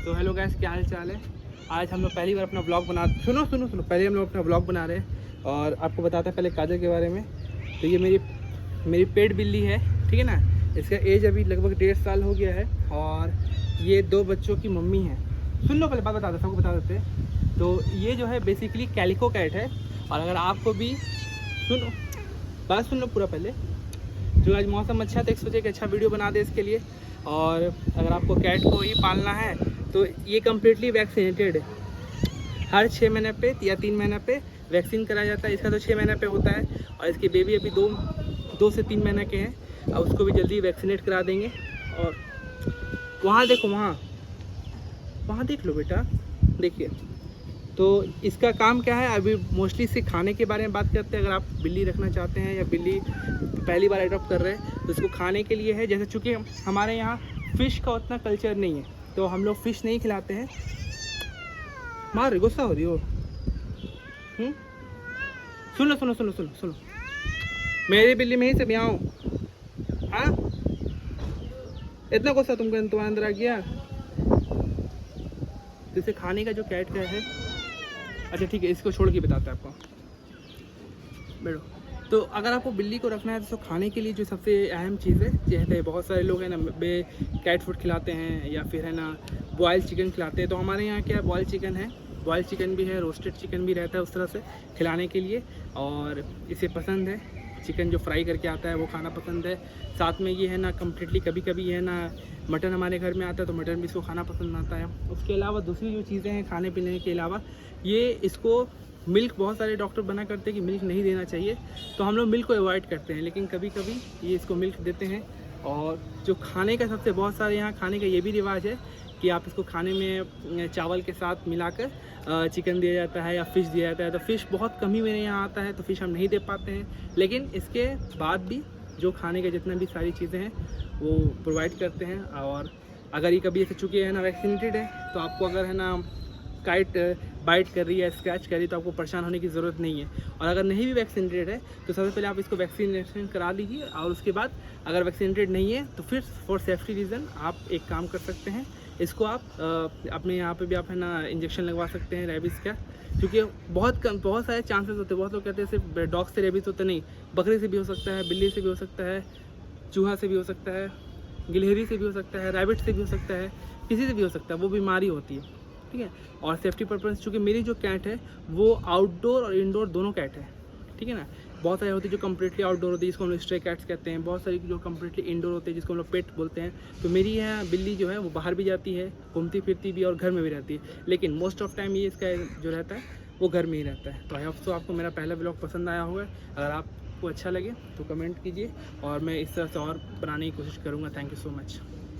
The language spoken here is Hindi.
तो हेलो गाइस, क्या हाल चाल है। आज हम लोग पहली बार अपना ब्लॉग बना सुनो पहले हम लोग अपना ब्लॉग बना रहे हैं और आपको बताते हैं पहले काजल के बारे में। तो ये मेरी पेट बिल्ली है, ठीक है ना। इसका एज अभी लगभग 1.5 साल हो गया है और ये 2 बच्चों की मम्मी है। सुन लो, पहले बात बता देते सबको बता देते हैं। तो ये जो है बेसिकली कैलिको कैट है। और अगर आपको भी बात सुन लो पूरा पहले। जो आज मौसम अच्छा था, एक सोचे कि अच्छा वीडियो बना दे इसके लिए। और अगर आपको कैट को ही पालना है तो ये कम्प्लीटली वैक्सीनेटेड है। हर 6 महीने पे या 3 महीने पे वैक्सीन कराया जाता है। इसका तो 6 महीने पे होता है और इसके बेबी अभी 2 से 3 महीने के हैं। अब उसको भी जल्दी वैक्सीनेट करा देंगे। और वहाँ देखो, वहाँ देख लो बेटा, देखिए। तो इसका काम क्या है, अभी मोस्टली इसके खाने के बारे में बात करते हैं। अगर आप बिल्ली रखना चाहते हैं या बिल्ली पहली बार अडॉप्ट कर रहे हैं तो इसको खाने के लिए है। जैसे चूँकि हमारे यहाँ फ़िश का उतना कल्चर नहीं है तो हम लोग फ़िश नहीं खिलाते हैं। मार रही, गुस्सा हो रही हो। सुनो, मेरी बिल्ली में ही से ब्याऊँ। हाँ, इतना गुस्सा तुमको तुम्हारे अंदर आ गया। जैसे खाने का जो कैट का है, अच्छा ठीक है, इसको छोड़ के बताते हैं आपको। बैठो। तो अगर आपको बिल्ली को रखना है तो खाने के लिए जो सबसे अहम चीज़ है, जैसे बहुत सारे लोग हैं ना कैट फूड खिलाते हैं या फिर है ना बॉयल चिकन खिलाते हैं। तो हमारे यहाँ क्या है, बॉयल चिकन है, बॉयल चिकन भी है, रोस्टेड चिकन भी रहता है उस तरह से खिलाने के लिए। और इसे पसंद है, चिकन जो फ्राई करके आता है वो खाना पसंद है। साथ में ये है ना कम्प्लीटली कभी कभी है ना मटन हमारे घर में आता है तो मटन भी इसको खाना पसंद आता है। उसके अलावा दूसरी जो चीज़ें हैं खाने पीने के अलावा, ये इसको मिल्क, बहुत सारे डॉक्टर मना करते हैं कि मिल्क नहीं देना चाहिए तो हम लोग मिल्क को अवॉइड करते हैं, लेकिन कभी कभी ये इसको मिल्क देते हैं। और जो खाने का सबसे बहुत सारे यहाँ खाने का ये भी रिवाज है कि आप इसको खाने में चावल के साथ मिलाकर चिकन दिया जाता है या फ़िश दिया जाता है। तो फ़िश बहुत कम ही मेरे यहाँ आता है तो फ़िश हम नहीं दे पाते हैं, लेकिन इसके बाद भी जो खाने के जितना भी सारी चीज़ें हैं वो प्रोवाइड करते हैं। और अगर ये कभी ऐसे चुके हैं ना वैक्सीनेटेड है तो आपको अगर है ना काइट बाइट कर रही है, स्क्रैच कर रही है तो आपको परेशान होने की ज़रूरत नहीं है। और अगर नहीं भी वैक्सीनेटेड है तो सबसे पहले आप इसको वैक्सीनेशन करा लीजिए। और उसके बाद अगर वैक्सीनेटेड नहीं है तो फिर फॉर सेफ्टी रीज़न आप एक काम कर सकते हैं, इसको आप अपने यहाँ पे भी आप है ना इंजेक्शन लगवा सकते हैं रेबीज़ का। क्योंकि बहुत सारे चांसेस होते हैं। बहुत लोग कहते हैं सिर्फ डॉग से रेबीज़ होता नहीं, बकरी से भी हो सकता है, बिल्ली से भी हो सकता है, चूहा से भी हो सकता है, गिलहरी से भी हो सकता है, रैबिट से भी हो सकता है, किसी से भी हो सकता है, वो बीमारी होती है, ठीक है। और सेफ्टी पर्पज़ चूँकि मेरी जो कैट है वो आउटडोर और इंडोर दोनों कैट है, ठीक है ना। बहुत सारी होती है जो कम्प्लीटली आउटडोर होती है जिसको हम लोग स्ट्रे कैट्स कहते हैं, बहुत सारी जो कम्प्लीटली इंडोर होती है जिसको हम लोग पेट बोलते हैं। तो मेरी यहाँ बिल्ली जो है वो बाहर भी जाती है, घूमती फिरती भी और घर में भी रहती है, लेकिन मोस्ट ऑफ टाइम ये इसका जो रहता है वो घर में ही रहता है। तो आई होप सो आपको मेरा पहला ब्लॉग पसंद आया होगा। अगर आपको अच्छा लगे तो कमेंट कीजिए और मैं इस तरह से और बनाने की कोशिश करूँगा। Thank you so much.